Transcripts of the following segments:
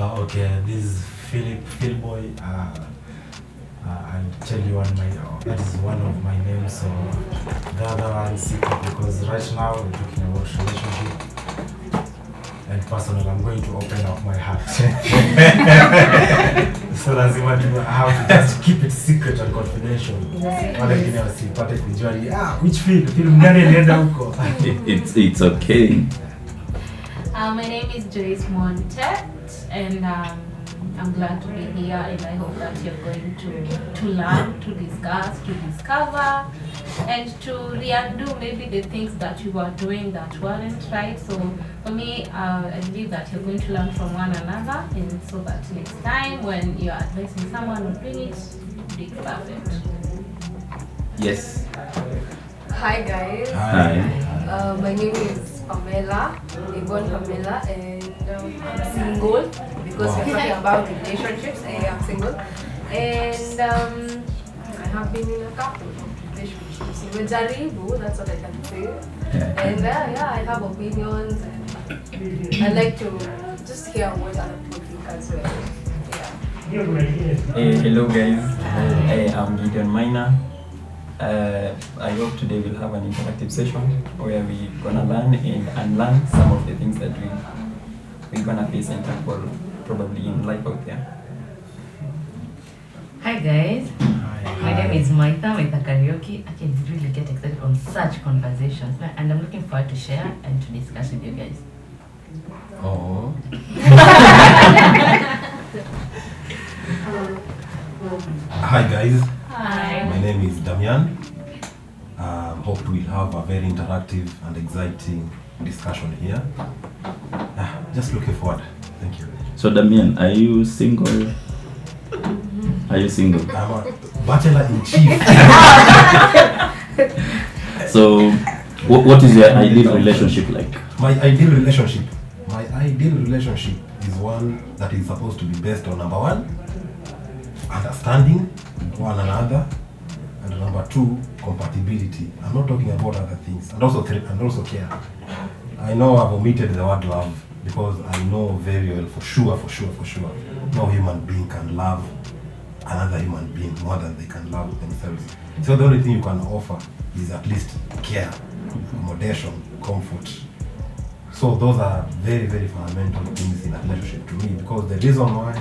Okay, this is Philboy. I'll tell you that is one of my names. So the other one Soko, because right now we're talking about relationship and personal. I'm going to open up my heart. So lazima I have to just keep it secret and confidential. Wale wengine wasipate kujua which film gani ilienda huko. It's okay. My name is Joyce Montet, and I'm glad to be here, and I hope that you're going to learn, to discuss, to discover, and to re-undo maybe the things that you were doing that weren't right. So for me, I believe that you're going to learn from one another, and so that next time when you're advising someone on doing it, be perfect. Yes. Hi guys. Hi. My name is Pamela, Yvonne Pamela, and I'm single because we're talking about relationships. I am single, and I have been in a couple of relationships. Nimejaribu, that's what I can say. And I have opinions, and I like to just hear what other people think as well. Hello guys, I'm Gideon Minor. I hope today we'll have an interactive session where we're gonna learn and unlearn some of the things that we're gonna face and tackle probably in life out there. Hi guys, my name is Maitha Karaoke. I can really get excited on such conversations, and I'm looking forward to share and to discuss with you guys. Oh. Hi guys. Hi. My name is Damian. Hope we'll have a very interactive and exciting discussion here. Just looking forward. Thank you. So Damian, are you single? Are you single? I'm a bachelor in chief. So, what is your ideal relationship like? My ideal relationship is one that is supposed to be based on number one, understanding one another, and number two, compatibility. I'm not talking about other things, and also care. I know I've omitted the word love because I know very well for sure, no human being can love another human being more than they can love themselves. So the only thing you can offer is at least care, accommodation, comfort. So those are very, very fundamental things in a relationship to me, because the reason why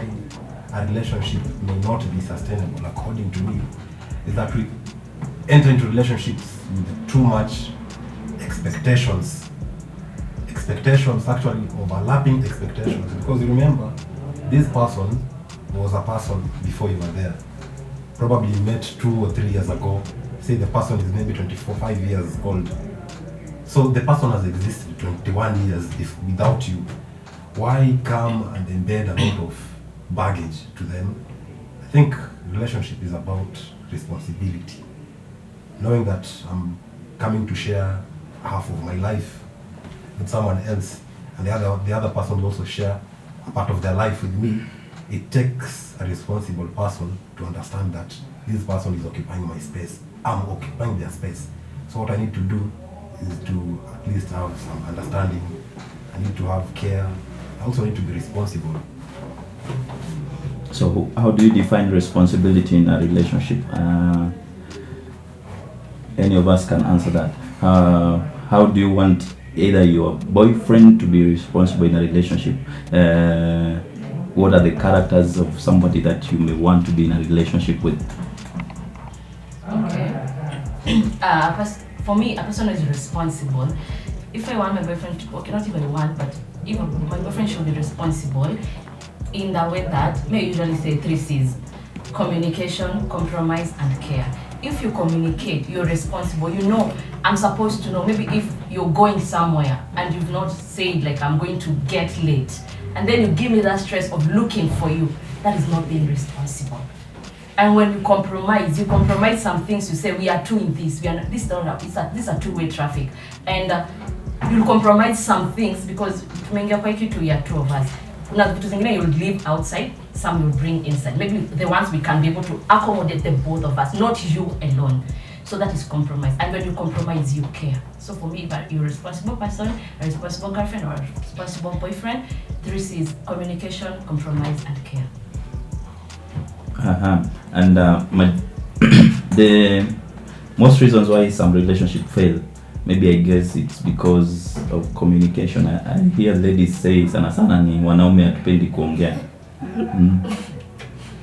a relationship may not be sustainable, according to me, is that we enter into relationships with too much expectations, actually overlapping expectations. Because you remember, this person was a person before you were there. Probably you met 2 or 3 years ago. Say the person is maybe 25 years old. So the person has existed 21 years without you. Why come and embed a lot of baggage to them? I think relationship is about responsibility. Knowing that I'm coming to share half of my life with someone else, and the other person will also share a part of their life with me. It takes a responsible person to understand that this person is occupying my space. I'm occupying their space. So what I need to do is to at least have some understanding. I need to have care. I also need to be responsible. So how do you define responsibility in a relationship? Any of us can answer that. How do you want either your boyfriend to be responsible in a relationship? What are the characters of somebody that you may want to be in a relationship with? Okay. For me, a person is responsible. If I want my boyfriend to, okay, not even one, but even my boyfriend should be responsible in the way that, I usually say 3 C's: communication, compromise, and care. If you communicate, you're responsible. You know, I'm supposed to know. Maybe if you're going somewhere and you've not said, like, I'm going to get late, and then you give me that stress of looking for you, that is not being responsible. And when you compromise some things. You say, we are two in this. This is a two-way traffic, and you'll compromise some things because we are 2 of us. Now, you'll leave outside, some you'll bring inside. Maybe the ones we can be able to accommodate the both of us, not you alone. So that is compromise. And when you compromise, you care. So for me, if you're a responsible person, a responsible girlfriend, or a responsible boyfriend, 3 C's: communication, compromise, and care. And the most reasons why some relationship fail, maybe I guess it's because of communication. I hear ladies say sana sana ni wanaume hatupendi kuongea.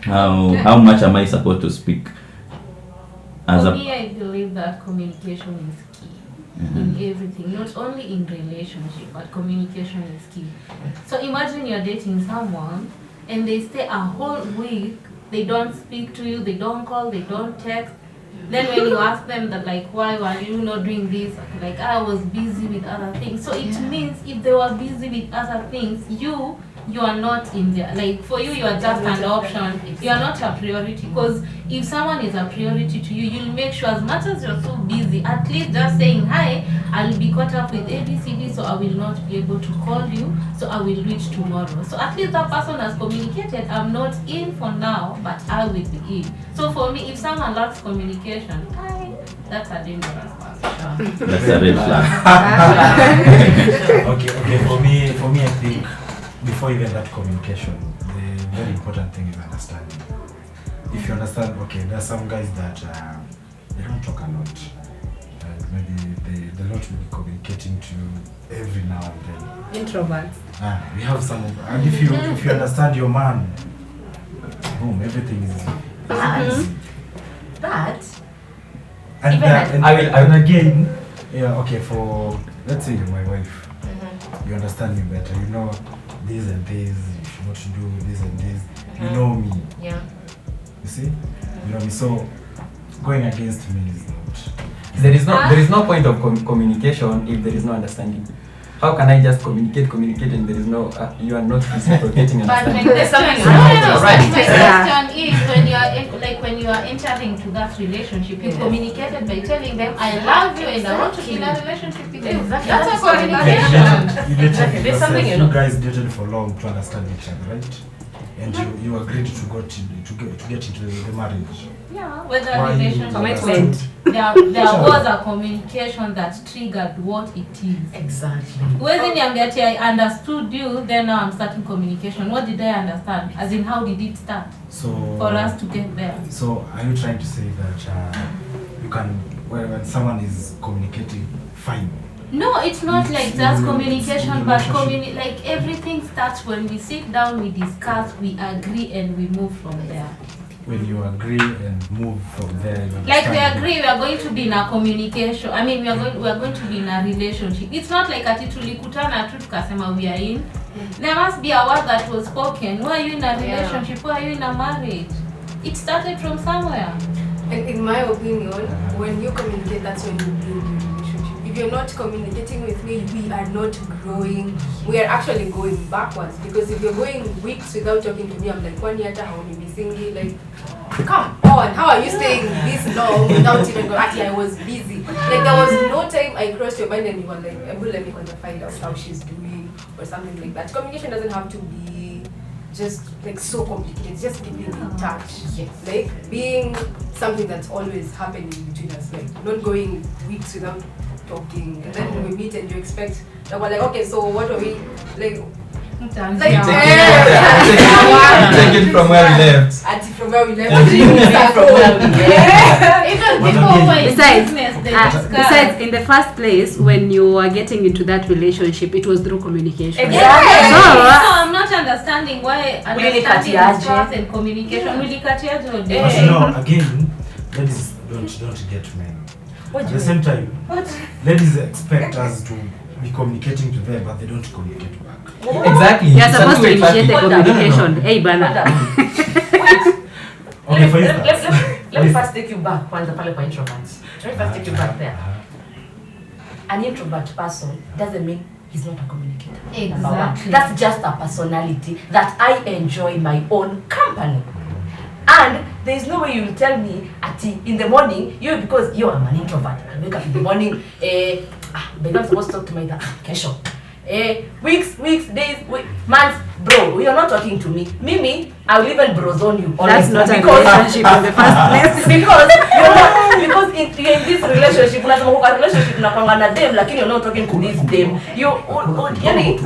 How much am I supposed to speak? For me, I believe that communication is key in everything, not only in relationship, but communication is key. So imagine you're dating someone and they stay a whole week, they don't speak to you, they don't call, they don't text. Then when you ask them that, like, why were you not doing this? Like, I was busy with other things. So it means if they were busy with other things, you are not in there. Like, for you are just an option. You are not a priority. Because if someone is a priority to you, you'll make sure, as much as you're so busy, at least just saying hi, I'll be caught up with ABCD, so I will not be able to call you, so I will reach tomorrow. So at least that person has communicated, I'm not in for now, but I will be in. So for me, if someone lacks communication, that's a dangerous person. That's a red flag. Okay. For me, I think before even that communication, the very important thing is understanding. If you understand, okay, there are some guys that they don't talk a lot. Maybe they not be communicating to you every now and then. Introverts. We have some, and if you understand your man, boom, everything is easy. But and again, yeah, okay, for let's say you're my wife, you understand me better. You know this and this, you should not do this and this. You know me. Yeah. You see? You know me. So going against me is not. There is no point of communication if there is no understanding. How can I just communicate and there is no you are not reciprocating understanding? But there's something my question is when you are entering to that relationship, you communicated by telling them I love you and I want to be in a relationship with you. Exactly. That's a communication. There's something you guys dated for long to understand each other, right? And you agreed to get into the marriage. Yeah, whether Why relationship Commitment. there was a communication that triggered what it is. Exactly. When I understood you, then now I'm starting communication. What did I understand? As in, how did it start So for us to get there? So are you trying to say that you can, when someone is communicating, fine? No, it's not like just communication, but relationship. like everything starts when we sit down, we discuss, we agree, and we move from there. When you agree and move from there, you Like we understand. agree, we are going to be in a communication. I mean, we are going to be in a relationship. It's not like ati tulikutana tu tukasema we are in. There must be a word that was spoken. Why are you in a relationship? Why are you in a marriage? It started from somewhere. And in my opinion, when you communicate, that's when you build your relationship. If you're not communicating with me, we are not growing. We are actually going backwards. Because if you're going weeks without talking to me, I'm like, 1 year, how will you be singing? Like, come on, how are you staying this long without even going? Actually, I was busy. Like, there was no time I crossed your mind and you were like, let me find out how she's doing or something like that. Communication doesn't have to be just like so complicated. It's just keeping in touch. Yes. Like being something that's always happening between us. Like not going weeks without talking. And then we meet and you expect that we're like, okay, so what are we like? Take it from where we left. From where we left. What do you mean from where we left? Even people who are in Besides, business, they besides, in the first place, when you are getting into that relationship, it was through communication. Exactly. So I'm not understanding why understanding is trust and communication. Ulikatiaje But you know, again, ladies don't get men. At the same time, ladies expect us to be communicating to them, but they don't communicate back. Exactly. You are supposed to It's a initiate the two-way communication. No. Hey, bana. Okay, for instance. Let me first take you back kwanza pale kwa introverts. Let me first take you back there. An introvert person doesn't mean he's not a communicator. Number one. Exactly. That's just a personality that I enjoy my own company. And there is no way you'll tell me in the morning, because you are an introvert. I wake up in the morning, but you're not supposed to talk to me that kesho. Weeks, days, months, bro, you're not talking to me. Mimi, I will even brozone you. That's not a relationship in the first place. Because you're not, because in this relationship unasema kwa relationship unapanga na dem lakini you're not talking to this dem. You yani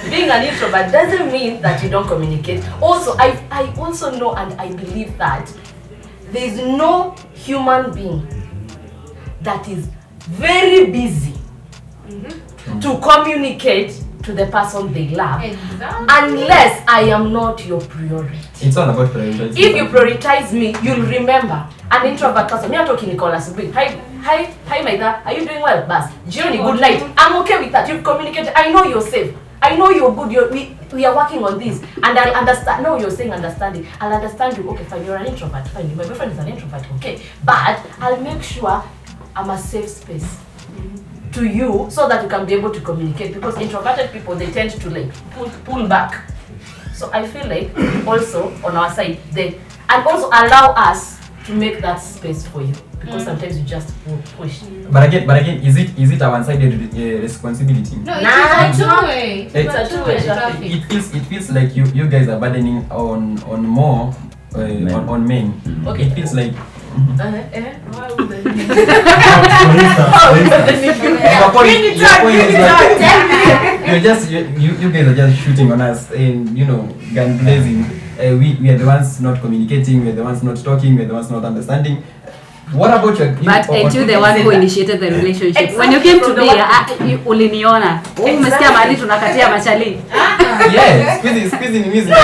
being an introvert doesn't mean that you don't communicate. Also, I also know and I believe that there is no human being that is very busy to communicate to the person they love, unless I am not your priority. It's all about prioritizing. If you prioritize me, you'll remember. An introvert person, me are talking Nicholas. Hi, Maida, are you doing well? Bas, Jioni, good night. I'm okay with that. You've communicated. I know you're safe. I know you're good. We are working on this, and I'll understand. No, you're saying understanding. I'll understand you. Okay, fine. You're an introvert. Fine. My boyfriend is an introvert. Okay, but I'll make sure I'm a safe space to you so that you can be able to communicate, because introverted people, they tend to like pull back. So I feel like also on our side they and also allow us to make that space for you, because sometimes you just push. But again, is it a one-sided responsibility? No, it's a two-way. It's a two-way traffic. It feels like you guys are burdening on more on men. Okay. It feels like Why would they? you guys are just shooting on us and gun blazing. We are the ones not communicating, we are the ones not talking, we are the ones not understanding. What about your? But ain't you the one who initiated the relationship? Exactly. When you came to me, uliniona. Umesikia mahali tunakatia machali. Yes, squeezing music. No.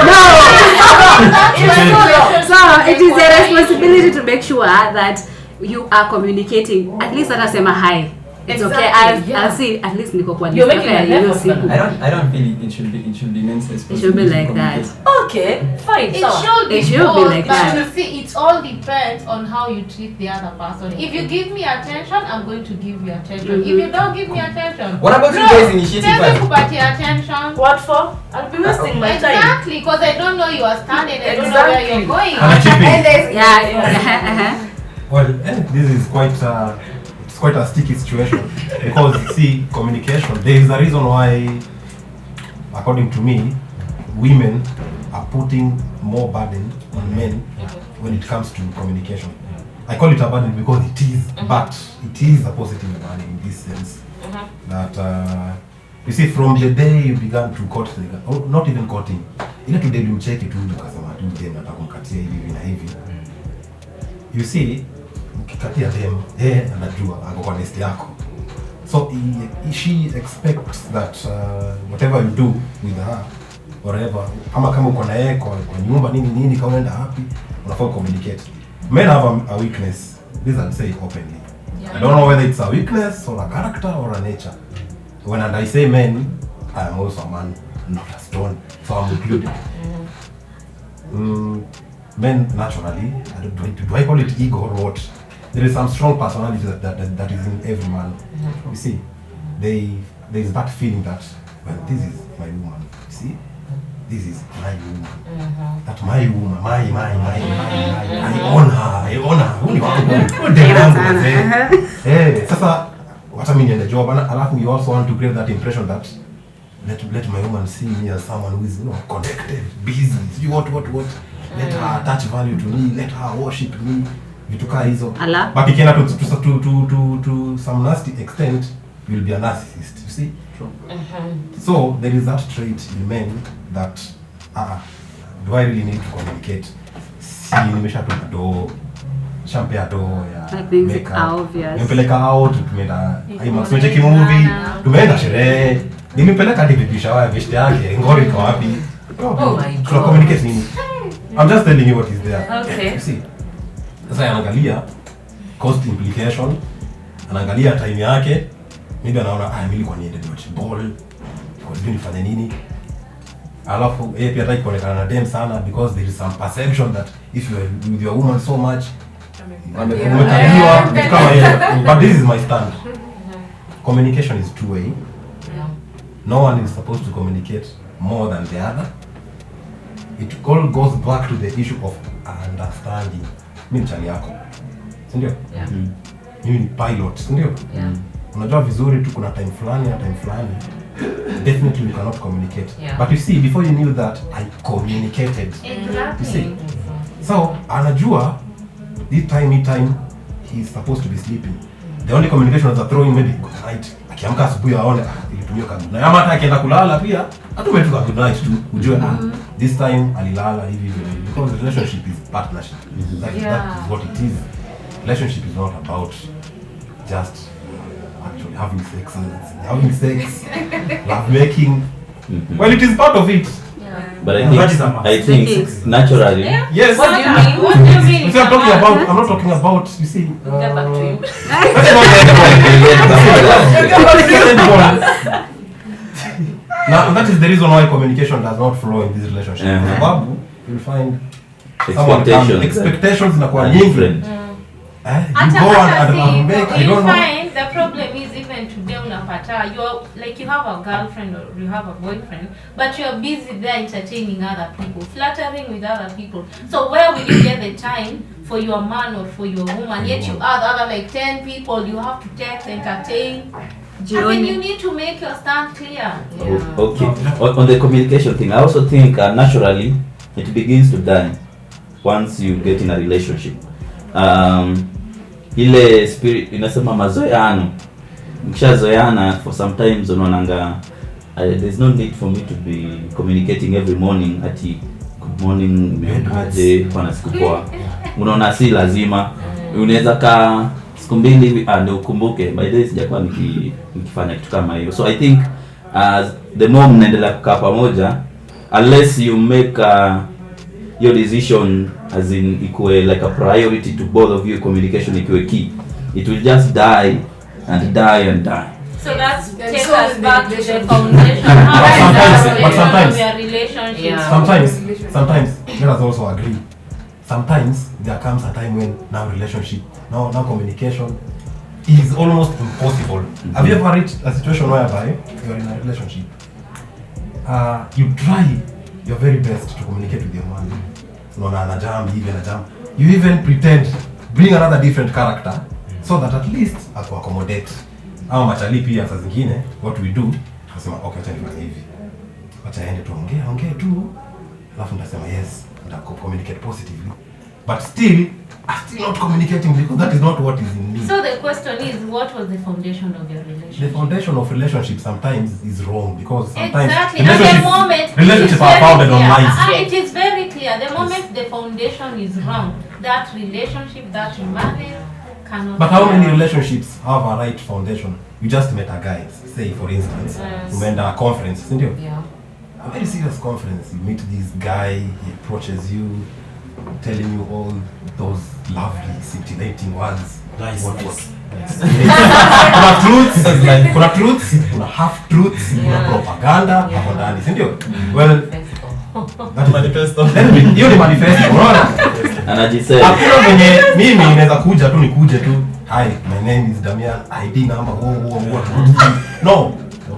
So it is a responsibility to make sure that you are communicating. At least atasema hi. It's okay. I'll see. At least niko kwa list. You're making an effort. I don't feel it should be men's responsibility. It should be like that. Okay, fine. It So should be both, like but that. you see, it all depends on how you treat the other person. If you give me attention, I'm going to give you attention. If you don't give me attention, What about you guys initiating tell me first? kupatia attention. what for? I'll be wasting my time. Exactly, because I don't know you are standing. I don't know where you're going. And a chipping. And there's Yeah. Well, this is quite a sticky situation, because see, communication, there is a reason why, according to me, women are putting more burden on men when it comes to communication. I call it a burden because it is, but it is a positive burden in this sense. That you see, from the day you began to court, or not even courting, ile tu date mcheki tu ukasema tu dem nataka kumkatia hivi na hivi. You see, ukikatia dem, anajua ako kwa list yako. So she expects that whatever you do with her, whatever, ama kama uko na yeye kwa nyumba nini kama unaenda happy, unafaa communicate. Men have a weakness. This I'll say openly. I don't know whether it's a weakness or a character or a nature. When I say men, I am also a man, not a stone, so I'm included. Men naturally, do I call it ego or what? There is some strong personality that is in every man. You see, there is that feeling that, well, this is my woman. You see, this is my woman. That my woman, my. I own her. Who sasa what I mean in the job, and you also want to create that impression that let my woman see me as someone who is connected, busy. You what? Let her attach value to me. Let her worship me. Vituka hizo. But you cannot to some nasty extent, you'll be a narcissist. You see? True. So there is that trait in men that do I really need to communicate? Si nimesha do champea do ya makeup. Nimepeleka out, tumeenda IMAX tumecheki movie, tumeenda sherehe. Nimepeleka hadi baby shower vishte yake, ngori iko wapi? Oh my God. To communicate nini? I'm just telling you what is there. Okay. You see? Sasa anaangalia cost implication, anaangalia time yake, maybe anaona mimi nilikuwa niende watch ball, kwa nini nifanye nini? Alafu pia hataki kuonekana na dem sana, because there is some perception that if you are with your woman so much, umekaliwa kama yeye. But this is my stand. Communication is two-way. No one is supposed to communicate more than the other. It all goes back to the issue of understanding. Mimi chali yako. Si ndio? Yeah. Mimi ni pilot, si ndio? Yeah. Unajua vizuri tu kuna time fulani na time fulani. Definitely you cannot communicate. Yeah. But you see, before you knew that, I communicated. Exactly. You see? So anajua this time he's supposed to be sleeping. The only communication is throwing maybe good night. Akiamka asubuhi aone ilitumia good night. Ama hata akienda kulala pia atume tu good night tu. Ujue this time alilala hivi because the relationship is partnership. That is what it is. Relationship is not about just actually having sex, love making. Well, it is part of it. But That is a must. I think naturally. Yes. What do you mean? What do you mean? You see, I'm not talking about, you see. We'll get back to you. Now, that is the reason why communication does not flow in this relationship. Sababu, you'll find expectations inakuwa nyingi. Different. You go and make, I don't know. Find the problem is even today unapata you have a girlfriend or you have a boyfriend, but you're busy there entertaining other people, flattering with other people. So where will you get the time for your man or for your woman? Yet you add other like 10 people you have to text, entertain. I mean, you need to make your stand clear. Okay. On the communication thing, I also think naturally it begins to die once you get in a relationship. Ile spirit inasema mazoeano. Mkishazoeana for sometimes unaonanga there's no need for me to be communicating every morning ati good morning aje kwa siku poa. Unaona si lazima. Unaweza ka siku mbili hivi ndio ukumbuke by the way sijakuwa nikifanya kitu kama hiyo. So I think the more mnaendelea kukaa pamoja, unless you make your decision as in equal like a priority to both of you, communication equal key, it will just die and die and die. So that's take so us is back the to the relationship. foundation. Sometimes let us also agree. Sometimes there comes a time when now communication is almost impossible. Have you ever reached a situation whereby you're in a relationship? You try your very best to communicate with your man. You even pretend, bring another different character so that at least aku accommodate. Au machali pia saa zingine what we do, nasema okay acha nifanye hivi. Acha aende tuongee tu. Alafu ndasema yes, communicate positively. But still not communicating because that is not what is in me. So the question is, what was the foundation of your relationship? The foundation of relationship sometimes is wrong because sometimes Exactly. At the moment, relationships are founded on lies. It is very clear. The moment the foundation is wrong, that relationship that you married cannot. But how many relationships have a right foundation? You just met a guy, say for instance, you went to a conference, isn't it? Yeah. A very serious conference. You meet this guy, he approaches you, telling you all those lovely, scintillating words. Nice. Kuna truths, kuna half truths, kuna propaganda hapo ndani, si ndio? Well, that manifesto. Hiyo ni manifesto, unaona? Anajisema. Hakuna venye mimi inaweza kuja tu nikuje tu, hi, my name is Damian, ID number, what. No,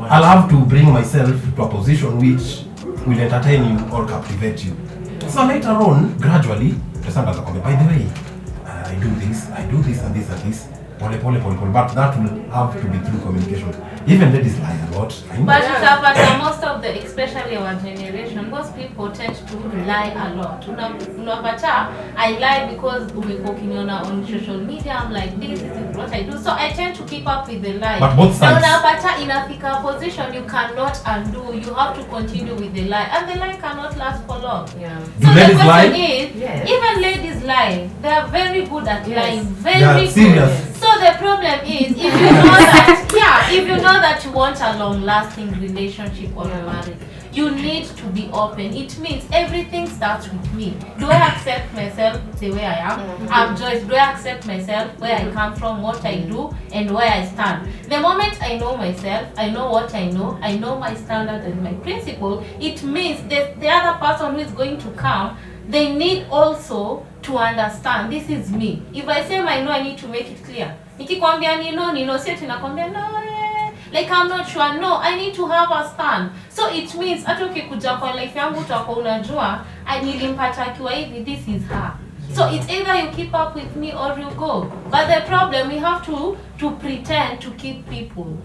I'll have to bring myself to a position which will entertain you or captivate you. So later on, gradually, the son does come. By the way, I do this and this and this. Pole. But that will have to be through communication. Even ladies lie a lot. I know. But utapata most of the, especially our generation, most people tend to lie a lot. Unapata, I lie because umekokiniona on social media. I'm like, this is what I do. So I tend to keep up with the lie. But both sides. Now unapata inafika position you cannot undo. You have to continue with the lie, and the lie cannot last for long. Yeah. Do So the ladies question lie? is, Yes. even ladies lie. They are very good at lying. Very They are good. serious. So the problem is, if you know that, if you know that you want a long-lasting relationship or a marriage, you need to be open. It means everything starts with me. Do I accept myself the way I am? I'm Joyce. Do I accept myself, where I come from, what I do, and where I stand? The moment I know myself, I know what I know my standard and my principle, it means that the other person who is going to come, they need also to understand this is me. If I say my no, I need to make it clear. Nikikwambia ni no, si ati nakwambia no. Like I'm not sure. No, I need to have a stand. So it means hata ukikuja kwa life yangu utakuwa unajua nilimpata akiwa hivi, this is her. So it's either you keep up with me or you go. But the problem, we have to pretend to keep people.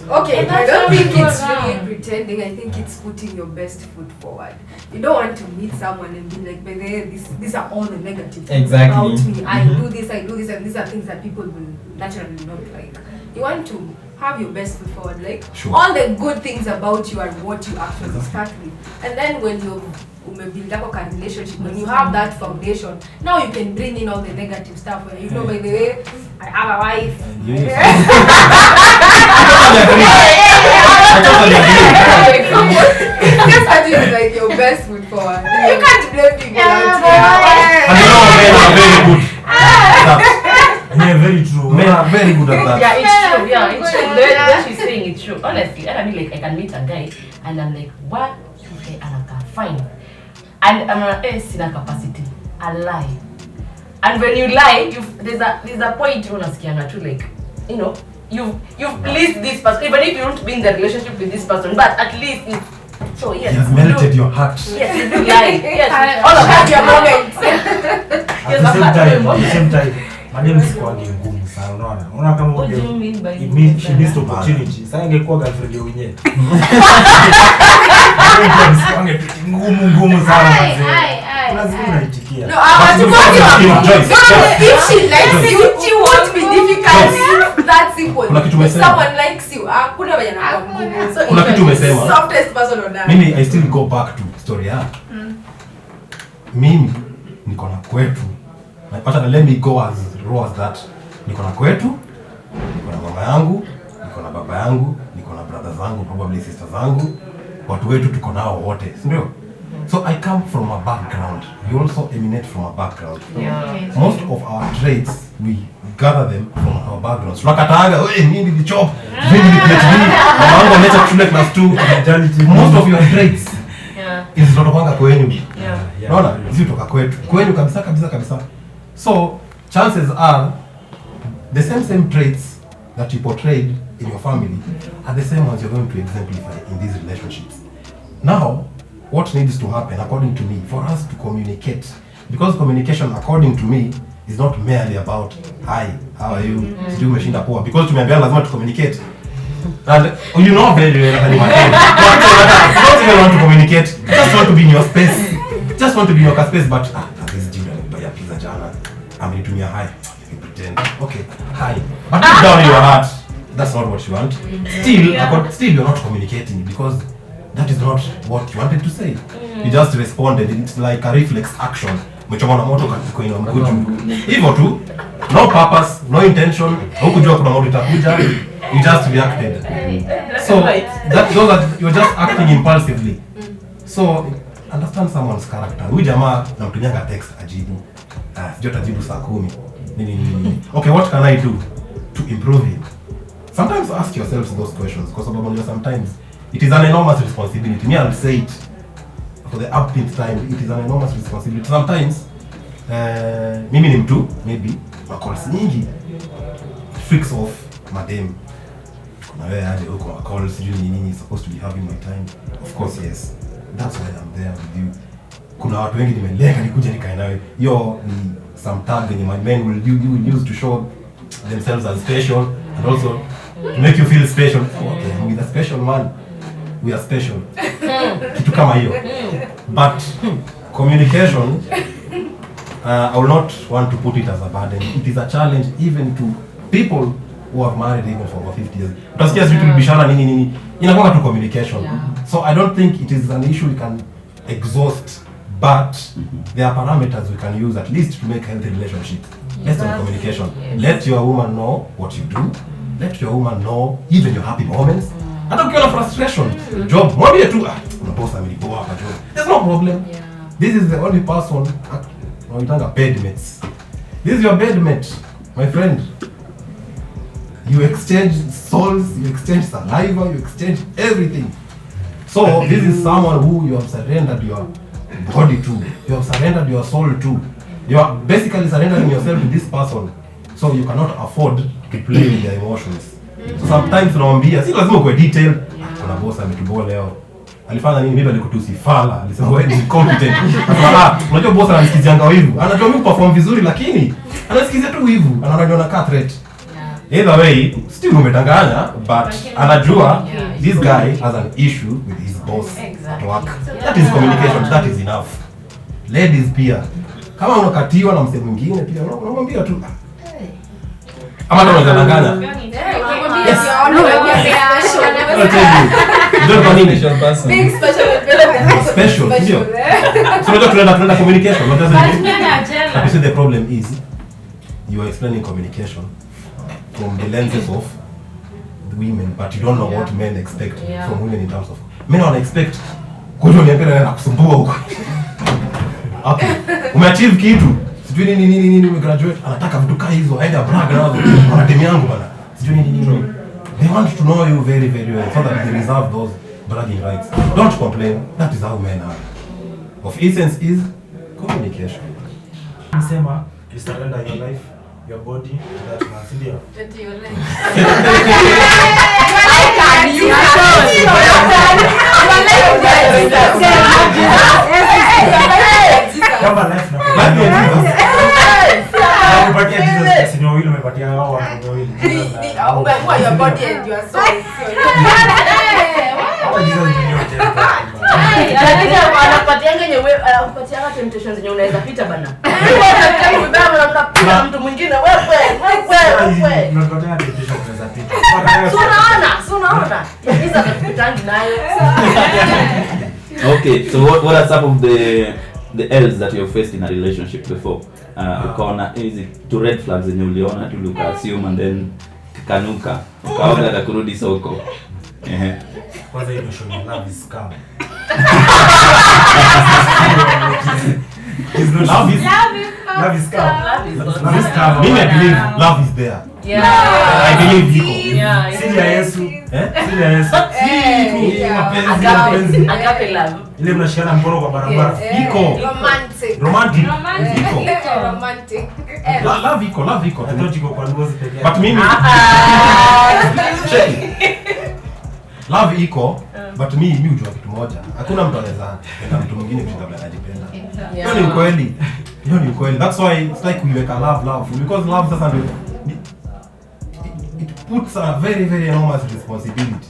Okay, And I that's don't how we think go it's around. really pretending. I think it's putting your best foot forward. You don't want to meet someone and be like, "But these are all the negative things Exactly. about me. I Mhm. do this, and these are things that people will naturally not like." You want to have your best foot forward, like Sure. all the good things about you and what you actually start with. And then when you build up a relationship, when you have that foundation, now you can bring in all the negative stuff. Where you know, by the way, I have a wife. You need Just have to use like your best foot forward. You can't blame people out And you know, men are very good. Yeah, very true. Men are very good at that. Yeah, it's true. Yeah, it's true. What she's saying is true. Honestly, and I mean, like, I can meet a guy and I'm like, what? Okay, Anaka, fine. And I'm like, sina capacity. I lie. And when you lie, there's a point you wanna too, like, you know, you've pleased this person, even if you don't be in the relationship with this person, but at least it's so yes. He has melted your heart. Yes, you do lie. Yes, all of have that. your moments. At the same time, madam sikuangi ngumu sana, unaona? Unaona kama What do you mean by she missed opportunity. Sasa ingekuwa girlfriend yao wenyewe. Ngumu sana mzee. Lazima unaitikia. No, I want to if she likes you, she won't be difficult. That's simple. Kuna kitu If umesema. someone likes you, hakuna wenye anakuwa mgumu. So Kuna kitu umesema. softest person on earth. Mimi I still go back to story yake. Mimi niko na kwetu. Napata let me go as raw as that. Niko na kwetu, niko na mama yangu, niko na baba yangu, niko na brothers zangu, probably sisters zangu. Watu wetu tuko nao wote, si ndio? So I come from a background. You also emanate from a background. Yeah. Most of our traits, we gather them from our backgrounds. Tunakataanga, mimi ni chop, mimi ni plate mimi. Mama wangu ameacha kushule class 2. Most of your traits Yeah. is zinatokanga kwenyu. Yeah. Unaona? Hizi kutoka kwetu. Kwenyu kabisa. So, chances are the same traits that you portrayed in your family are the same ones you're going to exemplify in these relationships. Now, what needs to happen, according to me, for us to communicate, because communication, according to me, is not merely about, hi, how are you, sijui umeshinda poa, because tumeambiana lazima to communicate. And you know very well that you don't even want to communicate, you just want to be in your space. You just want to be in your space, but this dude ananibaya pizza jana, amenitumia hi, you pretend, okay, hi. But deep down in your heart, that's not what you want. Still you're not communicating because that is not what you wanted to say. You just responded. It's like a reflex action. Umechoma na moto kwa ina mkuju. Hivyo tu. No purpose, no intention. Hukujua kuna moto itakuja. You just reacted. So you're just acting impulsively. So understand someone's character. Huyu jamaa namtumianga text ajibu. Sijui atajibu saa 10. Nini. Okay, what can I do to improve him? Sometimes ask yourselves those questions because sometimes it is an enormous responsibility. Me, I'll say it for the upbeat time. It is an enormous responsibility. Sometimes, mimi ni mtu, maybe, calls nyingi, freaks off, madam. Kuna wewe aje huko calls, sijui nini, supposed to be having my time. Of course, yes. That's why I'm there with you. Kuna watu wengi nimelenga nikuja nikae nawe. Yo ni some tag in my men will use to show themselves as special and also to make you feel special. Okay, I'm with a special man. We are special. Kitu kama hiyo. But communication, I will not want to put it as a burden. It is a challenge even to people who have married even for over 50 years. Utasikia sisi tulibishana nini. Inakuwa tu communication. So I don't think it is an issue we can exhaust, but there are parameters we can use at least to make healthy relationships. Based on communication. Let your woman know what you do. Let your woman know even your happy moments. Hata ukiwa na frustration, job, mwambie tu, unaposa amelipoa hapa job. There's no problem. Yeah. This is the only person, unaitanga bedmates. This is your bedmate, my friend. You exchange souls, you exchange saliva, you exchange everything. So this is someone who you have surrendered your body to. You have surrendered your soul to. You are basically surrendering yourself to this person. So you cannot afford to play with their emotions. So sometimes unawaambia, si lazima kwa detail. Kuna boss ametuboa leo. Alifanya nini? Maybe alikutusi fala. Alisema wewe ni incompetent. Unajua boss ananisikizanga wivu. Anajua mimi perform vizuri lakini anasikizia tu wivu. Anaona kaa threat. Either way, still umetanganya, but anajua this guy has an issue with his boss at work. That is communication, that is enough. Ladies pia, kama unakatiwa na msee mwingine pia unamwambia tu ama ndo unadanganya. Special, ndio. So tunaenda communication. What does it mean? But you see the problem is you are explaining communication from the lenses of the women, but you don't know what men expect from women in terms of men wana expect kujo niambia na kusumbua huko. Okay. Umeachieve kitu. Sijui nini umegraduate, anataka vitu kama hizo, aende brag nazo. Wana timu yangu bana. Sijui nini. They want to know you very very well so that they reserve those bragging rights. Don't complain. That is how men are. Of essence is communication. Sema, you surrender your life, your body to that man. Sindio? Into your life. Kama life na umepatia Jesus kasi ni wawili umepatia hao watu wawili. Umeamua your body and your soul. Jesus ni yote. Anapatianga nyewe, anapatianga temptations zenye unaweza pita bana. Wewe unataka unapita mtu mwingine wewe. Unapatia temptation unaweza pita. Unaona? Hizo atakutangi nayo. Okay, so what are some of the L's that you faced in a relationship before? Ukaona is it two red flags zenye uliona tu uka assume and then kanuka ukaona na kurudi soko. Kwanza hiyo show ni love is scam. Love is scam. Mimi I believe love is there. Yeah. I believe iko. Yeah. Siri ya Yesu. Siri ya Yesu. Mapenzi. Agape love. Ile mnashikana mkono kwa barabara. Iko. Romantic. Iko. Romantic. Love iko. I thought you go kwa ngozi pekee. But mimi love iko, but mimi hujua kitu moja. Hakuna mtu anaweza penda mtu mwingine kushinda vile anajipenda. Hiyo ni ukweli. Hiyo ni ukweli. That's why it's like we make a love because love sasa ndio it puts a very very enormous responsibility.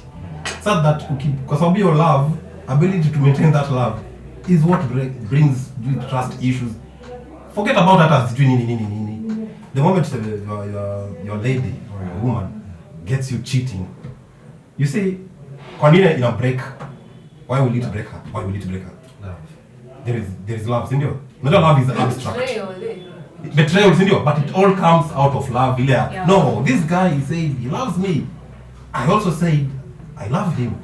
So that kwa sababu your love, ability to maintain that love is what brings trust issues. Forget about that as nini. The moment your lady or your woman gets you cheating, you say, kwa nini ina break? Why will it break her? Love. There is love, sindio? Not love is abstract. Betrayal, sindio? But it all comes out of love. Yeah. No, this guy said he loves me. I also said I loved him.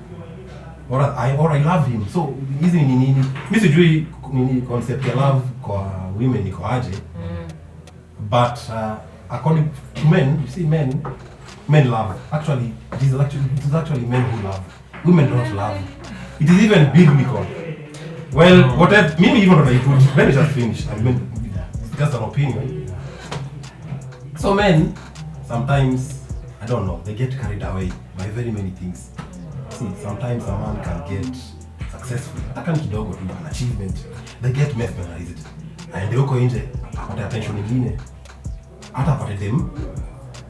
Or I love him. So hizi ni nini? Mimi sijui nini concept ya love kwa women iko aje. But according to men, you see men love. Actually, it is actually men who love. Women don't love. It is even biblical. Well, whatever. Maybe even what I put. Let me just finish. I mean, it's just an opinion. So men, sometimes, I don't know, they get carried away by very many things. See, sometimes a man can get successful. Hata kidogo tu an achievement. They get mesmerized. And huko nje apate attention nyingine. Hata apate dem.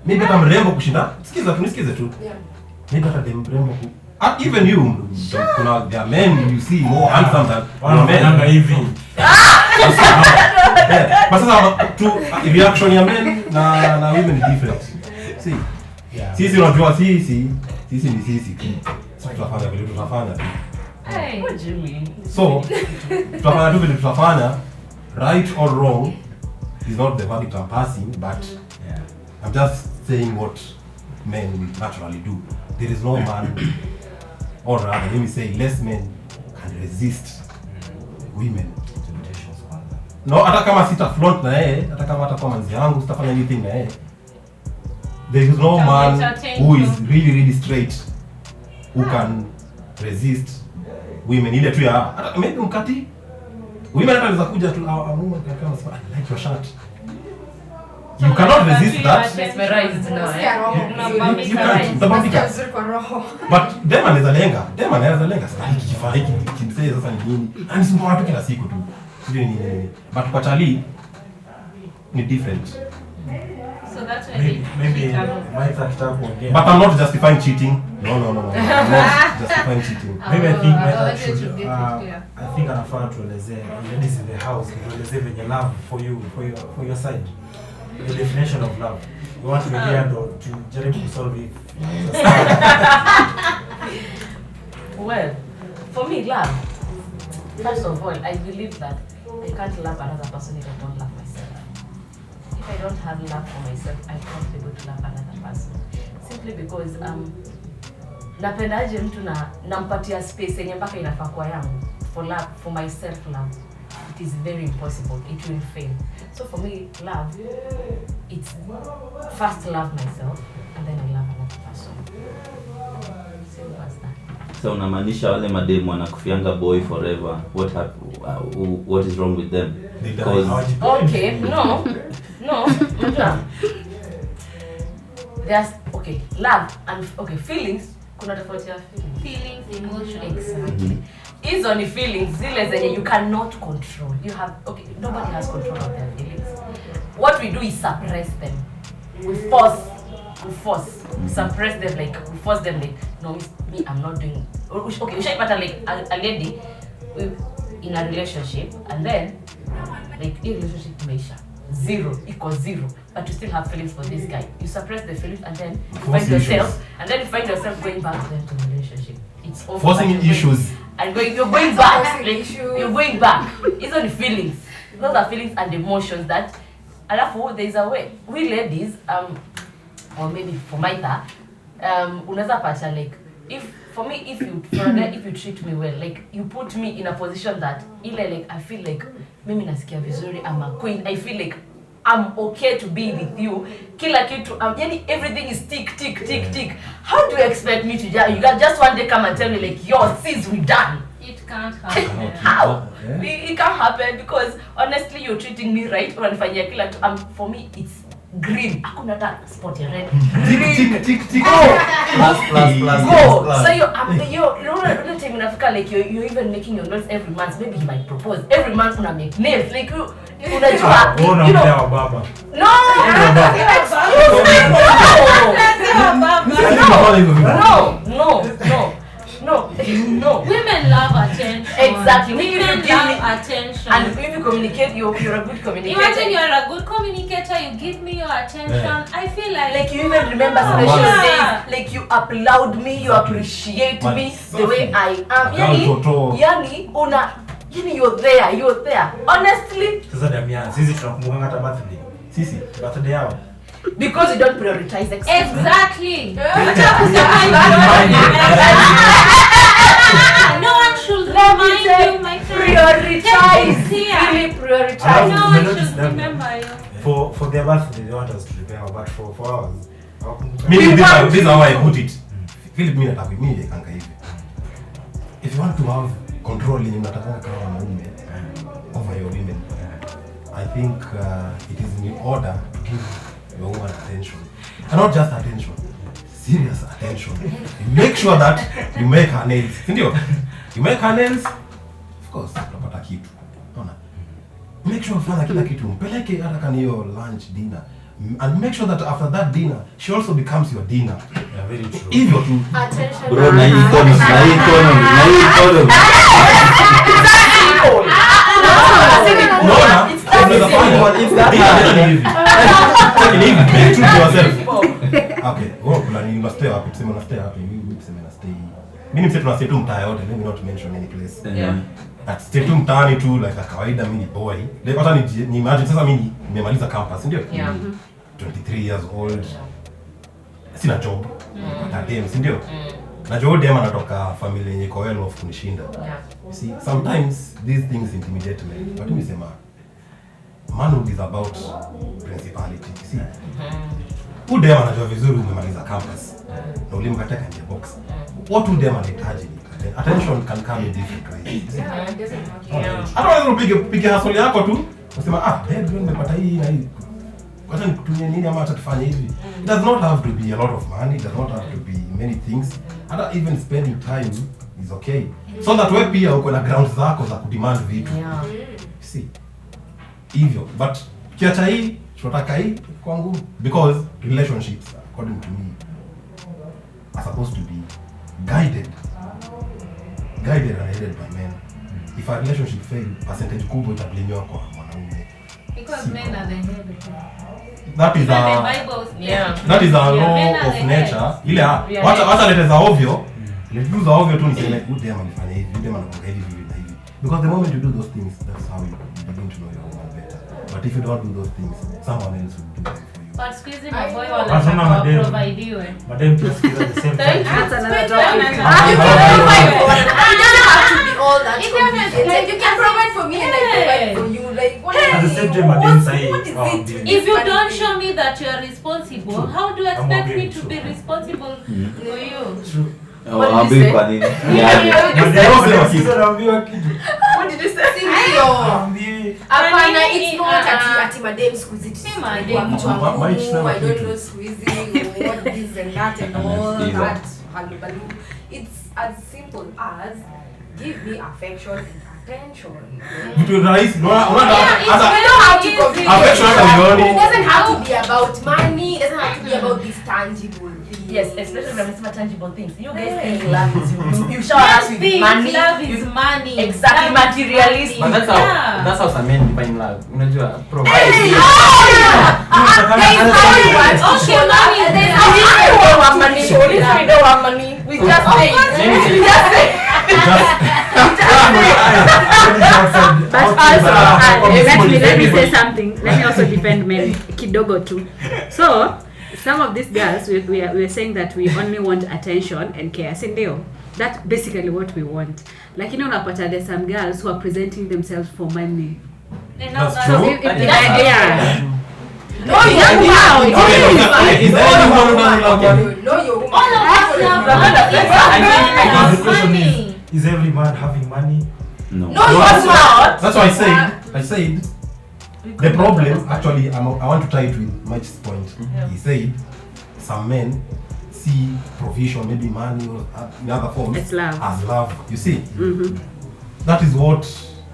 Maybe hata mrembo kushinda. Nisikize tu. Maybe hata dem mrembo ku. Even you, there are men you see more handsome than men. Hivi. But sasa reaction ya men na women is different. See. Sisi unajua sisi ni sisi. Tutafanya vile tutafanya tu. What do you mean? So, tutafanya tu vile tutafanya, right or wrong is not the verdict I'm passing, but I'm just saying what men will naturally do. There is no man, or rather, let me say, less men can resist women. No, hata kama sita flaunt na yeye, hata kama atakuwa manzi yangu, sitafanya anything na yeye. There is no man who is really straight who can resist women. Ile tu ya hata maybe mkati women hata anaweza kuja tu woman kama sema I like your shirt. You cannot resist that. Mesmerized now. You can't. But dem anaweza lenga sasa hiki kifaa hiki kimsee sasa ni nini? Anisumbua watu kila siku tu. Sijui nini. But kwa Charlie ni different. So So that's why maybe he kind of- Mike akitaka kuongea. But I'm not justifying cheating. No. I'm not justifying cheating. Maybe I think Mike I should, should get it clear. I think anafaa tuelezee ladies in the house, tuelezee venye love for your side. The definition of love. You want to be here ndo tujaribu kusolve it. Well, for me, love. First of all, I believe that I can't love another person if I don't love myself. If I don't have love for myself, I can't be able to love another person. Simply because napendaje mtu nampatia space yenye mpaka inafaa kwa yangu. For love, for my self love, it is very impossible. It will fail. So for me, love, it's first love myself and then I love another person. Simple as that. So unamaanisha wale mademu wanakufianga boy forever, what is wrong with them? They die. Because Okay, no, unajua. There's okay, love and okay, feelings. Kuna tofauti ya feelings. Feelings, emotions. Exactly. Hizo ni feelings zile zenye you cannot control. You have okay, nobody has control of their feelings. What we do is suppress them. We force. We suppress them, like we force them, like no, me, I'm not doing. Okay, we should put like a lady in a relationship, and then like a relationship measure 0 equals 0, but you still have feelings for this guy. You suppress the feelings, and then you find yourself going back to them to the relationship. It's over. Forcing issues. And you're going back. Forcing Like, issues. you're going back. These are the feelings. Those are feelings and emotions that. Alafu, there's a way. We ladies, or maybe for Maita, unaweza pata like if you treat me well, like you put me in a position that ile like I feel like mimi nasikia vizuri, I'm a queen, I feel like I'm okay to be with you. Kila kitu, yani everything is tick. How do you expect me to you can just one day come and tell me like, yo, sis, we done? It can't happen. How? It can't happen because honestly you're treating me right. Unanifanyia kila kitu. For me it's green. Hakuna hata spot ya red. Green. Tick. Go. So you're time inafika like you're even making your notes every month. Maybe he might propose. Every month una make nails. Like unajua. You know. Baba. No. Excuse me. No. Women love attention. Exactly. Women love attention. And when you communicate, you're a good communicator. Imagine you're a good communicator, you give me your attention. I feel like you even remember special days, like you applaud me, you appreciate me the way I am. Yani, you're there. Honestly. Sasa Damian, sisi tunakumbuka hata birthday. Birthday yao. Because you don't prioritize exactly. No one should remind you, my friend. Prioritize. Really prioritize. No one should remember you. For their birthday, they want us to prepare, but for ours, this is how I put it. Philip, mimi nataka mimi kanga hivi. If you want to have control in unataka kama wanaume over your women, I think it is in order to give your woman attention. And not just attention, serious attention. Make sure that you make her nails. Sindio? You make her nails, of course, utapata kitu. Unaona? Make sure ufanya kila kitu. Mpeleke hata kama hiyo lunch, dinner. And make sure that after that dinner, she also becomes your dinner. Yeah, very true. Hivyo tu. Attention. bro, na hii economy. Be true to yourself. Okay, wewe kuna nini unastay wapi? Tuseme unastay wapi? Mimi tuseme na stay. Mimi nimsema tunastay tu mtaa yote, let me not mention any place. Yeah. At stay tu mtaani tu like a kawaida mimi boy. Like hata ni imagine sasa mimi nimemaliza campus, ndio? Yeah. 23 years old. Sina job. Na dem, ndio? Na job dem anatoka familia yenye iko well off kunishinda. Yeah. See, sometimes these things intimidate me. But mimi sema manhood is about principality. See? Udem anajua vizuri umemaliza campus. Na ulimkataka nje box. What udem anahitaji ni attention can come in different ways. Yeah, it doesn't matter. Hata wewe piga hustle yako tu, unasema babe leo nimepata hii na hii. Kwanza nikutumie nini ama atatufanya hivi? It does not have to be a lot of money, it does not have to be many things. Hata even spending time is okay. So that wewe pia uko na grounds zako za kudemand vitu. Yeah. See. Hivyo, but kiacha hii tunataka hii kwangu, because relationships according to me are supposed to be guided and headed by men. If a relationship fail, percentage kubwa itablamiwa kwa mwanaume. Because men are the head. That is that is a law of nature. Ile wacha lete za ovyo. Let's za ovyo tu niseme good damn alifanya hivi, good damn anakuwa hivi na hivi. Because the moment you do those things, that's how you begin to know your woman better. But if you don't do those things, someone else will do them for you. But squeeze my boy wanataka provideiwe. Madam just at the same time. That's another topic. You can provide for one. It doesn't have to be all that complicated. Like you can provide for me and I provide for you. Like what At the same time, Madam say, what is it? If you don't show me that you are responsible, how do you expect me to be responsible for you? True. How big kwa nini? What did you say? Apana, it's not ati madam squeeze. I don't know squeezing what this and that and all that. It's as simple as give me affection and attention. It will rise. We don't have to complicate. It doesn't have to be about money. It doesn't have to be about these tangible things. Yes, especially when it's tangible things. You guys think love is you shower us with money. Love is money. Exactly, materialistic. But that's how some men define love. Unajua provide. Okay, money. We don't want money. We just say. But also, let me say something. Let me also defend men kidogo too. So, some of these girls, we are saying that we only want attention and care. Sindio, that's basically what we want. Like, you know, there's some girls who are presenting themselves for money. That's So, true. if yeah. No, you're Is there anyone who doesn't love money? No, you're All of us love Because the question money. is every man having money? No. No, you're not. That's why I said the problem actually I want to tie it with Mike's point. He said some men see provision, maybe money or in other forms It's love. as love. You see, that is what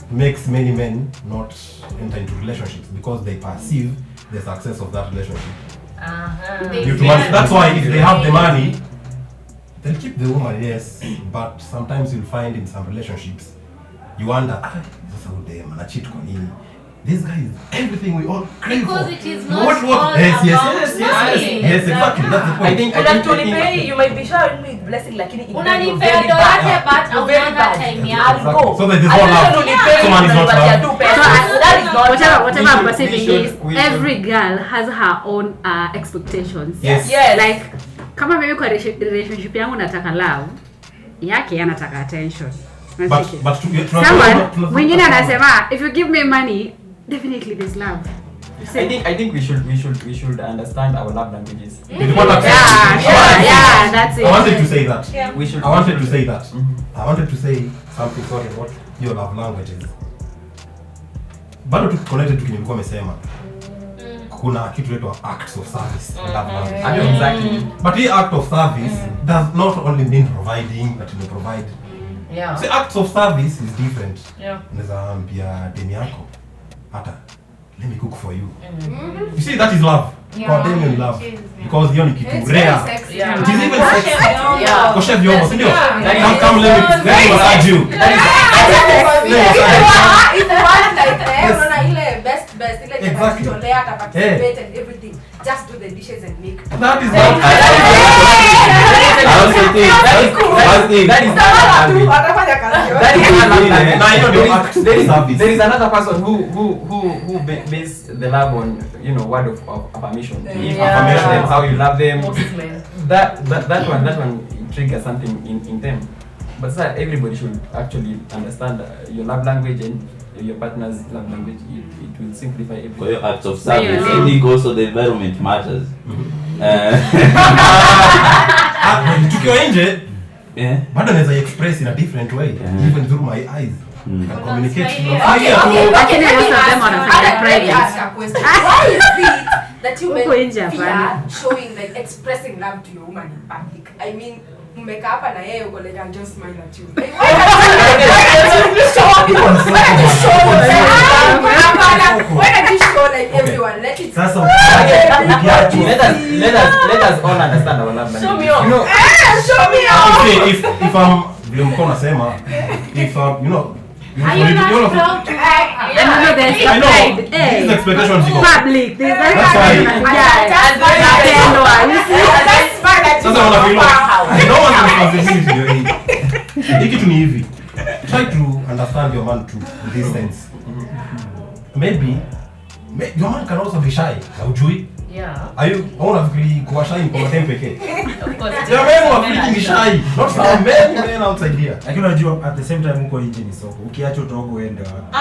makes many men not enter into relationships, because they perceive the success of that relationship. That's why if they have the money, they'll keep the woman, yes, but sometimes you'll find in some relationships you wonder, this old damn man, I cheat on him. This guy is everything we all crave Because for. it is not all yes, about exactly. That's the point. I think You might be showering me with blessing, lakini in Unanipea ndo yake but hauna time yako. I'll go. So that is all love. Someone is not love. That is not Whatever I'm perceiving is we every girl has her own expectations. Yes. Yes. Like, kama mimi kwa relationship yangu nataka love, yake anataka attention. But Someone mwingine anasema if you give me money, definitely there's love. I think we should understand our love languages. Yeah, that's it. I wanted to say that. Yeah. I wanted to say that. I wanted to say something, sorry, what your love languages. Bado tu connected to nilikuwa nimesema. Kuna kitu inaitwa acts of service. Love language. Exactly. But the act of service does not only mean providing, that you provide. Yeah. See, acts of service is different. Yeah. Unaweza ambia demi yako hata let me cook for you. You see, that is love. Yeah. Condemning love. It is, yeah. Because hiyo ni kitu It's rare. very sexy. Yeah. It is even Wash sexy. your vyombo. Yeah. Kosha vyombo, si ndio? Yeah. Come let me massage you. If you want like unaona ile best ile Exactly. tutatolea hata participate and everything, just do the dishes and make. That is I also think Atafanya kazi yote. That is another love. Now, you know, the act of service. There is another person who base the love on, you know, word of affirmation. If Yeah. affirmation them, how you love them. Most men. That one triggers something in them. But sir, everybody should actually understand your love language and your partner's love language. It will simplify For everything. your acts of service, I think also the environment matters. Tukiwa nje Yeah. bado naweza express in a different way, even through my eyes. I can communicate. Okay, then most of them wanafanya Let me private. ask a question. Why is it that you Huko men nje fear hapana. showing like expressing love to your woman in public? I mean, mmekaa hapa na yeye uko like I'll just smile at you. Like, why can't you show me? Why can't you show yourself? Why can't you show like everyone. Let it. Sasa Let us all understand our love language. Show me off. You know, Show me off. Okay, if I'm vile mko nasema, if you know, Are you not proud to have her? And you know there's I know pride. these expectations you Public. There's That's why- Sasa wanafeel no one's responsibility ndio hii. Hii kitu ni hivi. Try to understand your man too in this sense. Maybe your man can also be shy. Haujui? Yeah. Are you unafikiri kuwa shy kwa matembe pekee? Of course. Your man wa freaking shy. Not some men outside here. lakini unajua at the same time uko nje ni soko. Ukiacha utogo uende wapi?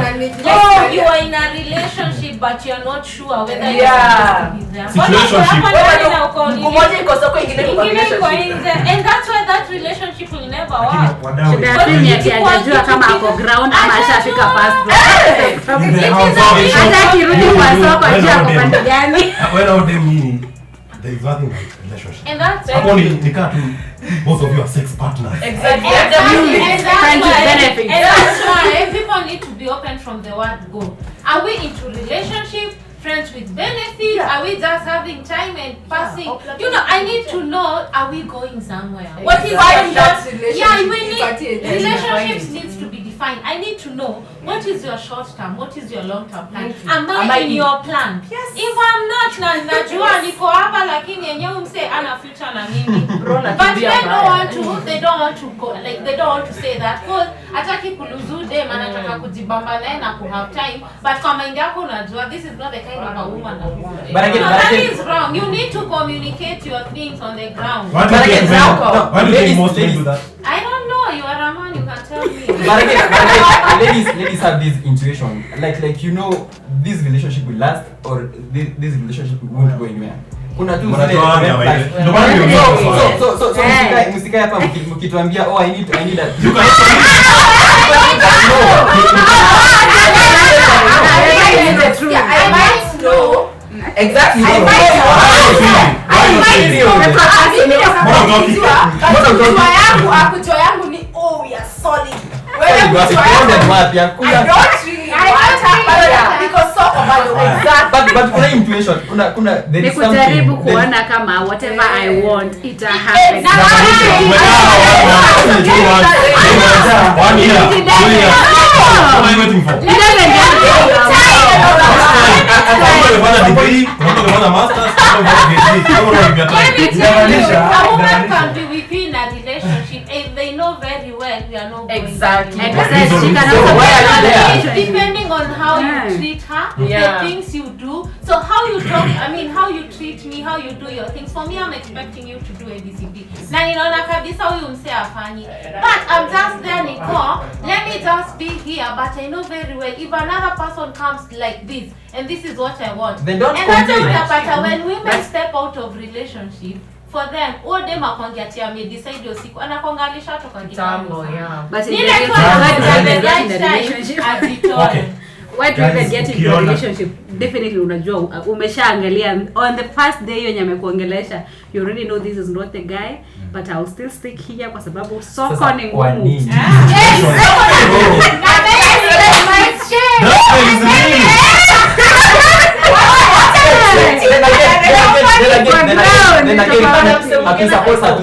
You are in a relationship but you're not sure whether you're Yeah. supposed to be there. Situationship. Mmoja iko soko ingine iko Ingine iko relationship. nje. And that's why that relationship will never work. Lakini wadau Shida ya pili ati hajajua kama ako ground ama ashafika first floor. Hata akirudi kwa soko ajua ako pande gani. When out them meaning there is nothing like relationship. And that's Hapo ni kaa tu both of you are sex partners. Exactly. Trying to benefit. And that's why people need to be open from the word go. Are we into relationship, friends with benefits? Yeah. Are we just having time and passing? Yeah. You know, I need to know, are we going somewhere? Exactly. What is Define that your relationship. Yeah, we Define need it. relationships Define it. needs to be defined. I need to know what is your short term, what is your long term plan. Thank you. Am I in your plan? Yes. If I'm not, najua niko hapa lakini yenyewe mse ana future na mimi. Bro, na But tabia they mbaya. don't want to go, like they don't want to say that because ataki kuluzu dem anataka kujibamba naye na ku have time, but kwa mind yako unajua this is not the kind of a woman that you But again, no, but that again- is wrong. You need to communicate your things on the ground. Why do But you again, think men- now- why do you think ladies- most men do ladies- that? I don't know, you are a man, you can tell me. But again, ladies have this intuition, like you know, this relationship will last or this relationship won't go anywhere. Kuna tu zile Mnatoanga red wewe. flags. Ndio maana nimeongea kwa swali. So msikae hapa mkituambia oh I need that. You can I might know. Exactly. I might Kujua yangu ni oh we are solid. Wewe kujua yangu I don't really want her because Soko bado exactly. But kuna intuition, kuna there Ni is something. kujaribu kuona kama whatever I want it happen. One year. 2 years. What are you waiting for? It doesn't Unafanya degree, unafanya masters, unafanya PhD. Kama unavyo Let me time. tell you, a woman can be with you in a relationship if they know very well we are not going Exactly. And anywhere. besides, she can So also why be are you in a there? relationship. Depending on how Yeah. you treat her, Yeah. the things you do. So how you talk, I mean how you treat me, how you do your things. For me, I'm expecting you to do ABCD. Na ninaona kabisa huyu mse afanyi. But I'm just there niko, let me just be here, but I know very well if another person comes like this and this is what I want. Then don't And that's complain. utapata when women step out of relationship, for them, all them akongeatia me decide your siku anakonganisha toka Kitambo, yeah. But in Nile the tu why do at we the even get in right the time, relationship? ajitoe. Okay. Why do you even Guys, get into a ukiona- relationship? Definitely unajua umeshaangalia on the first day yenye amekuongelesha you already know this is not the guy but I'll still stick here kwa sababu soko Sasa, ni kwa ngumu. nini? Then again,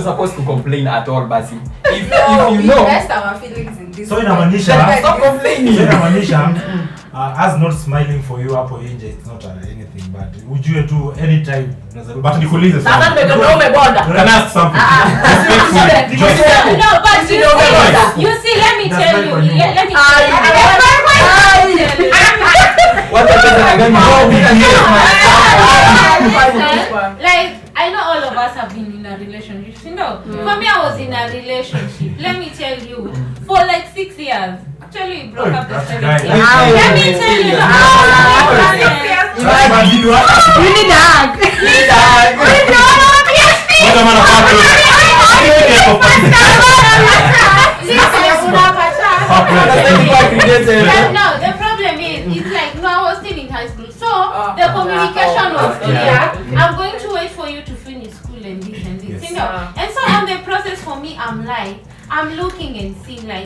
supposed to complain at all, basi. If you know, invest our feelings in this. So inamaanisha stop complaining. so inamaanisha us not smiling for you hapo nje it's not anything but ujue tu anytime unaweza But nikuulize Sasa sana. nimegundua umebonda. Can I ask something? No, but you see, let me That's tell right you, for you. let me Ah, tell you. what the hell again? Like, I know all of us have been in a relationship, you know. For me, I was in a relationship. Let me tell you, for like 6 years. Actually, we broke up the That's 7th right. year. Let me tell you, You need a hug. What am I No, the problem is, it's like, no, I was still in high school. So, the communication was clear. I'm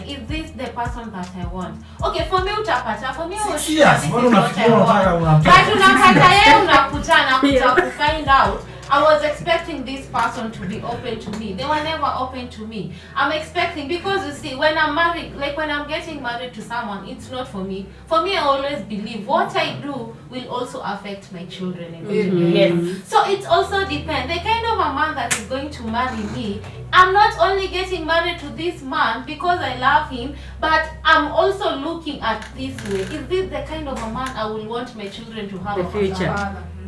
is this the person that I want? Okay, for me utapata, for me I was 6 years, this is mbona what I unafikiria unataka want. But unapata yeye unakutana kuja find out I was expecting this person to be open to me. They were never open to me. I'm expecting, because you see, when I'm married, like when I'm getting married to someone, it's not for me. For me, I always believe what I do will also affect my children. And Yes. so it also depends. The kind of a man that is going to marry me, I'm not only getting married to this man because I love him, but I'm also looking at this way. Is this the kind of a man I will want my children to have? The future.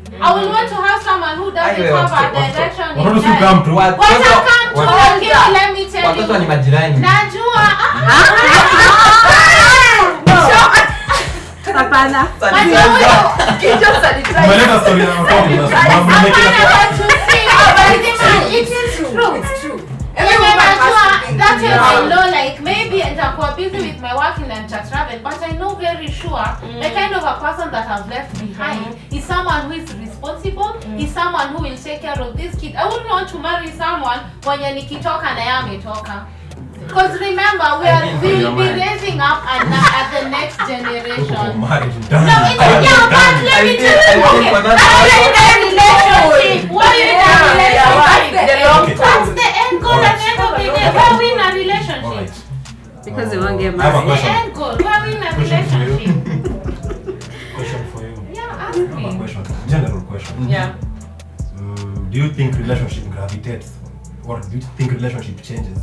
I will want to have someone who doesn't have a direction in What do you life. come to? What I come to, okay, let me tell Watoto ni you. majirani. Najua. Hapana. Umeleta story ya mtoto sasa. Hapana, but you see, it is true. It's true. Anyway, that's why I know, like, maybe I'm busy with my work and travel, but I know very sure the kind of a person that I've left behind is someone who is responsible, is someone who will take care of this kid. I wouldn't want to marry someone when nikitoka na yeye ametoka. Because remember, we will be raising up at the next generation. No, but let me tell you, okay, why are you in a relationship? That's the end goal at the end of the day. Why are we in a relationship? Because they won't get I have a married. The end goal. Why are we in a relationship? Question for you. Yeah, ask I have a me. question. General question. Yeah. Do you think relationship gravitates, or do you think relationship changes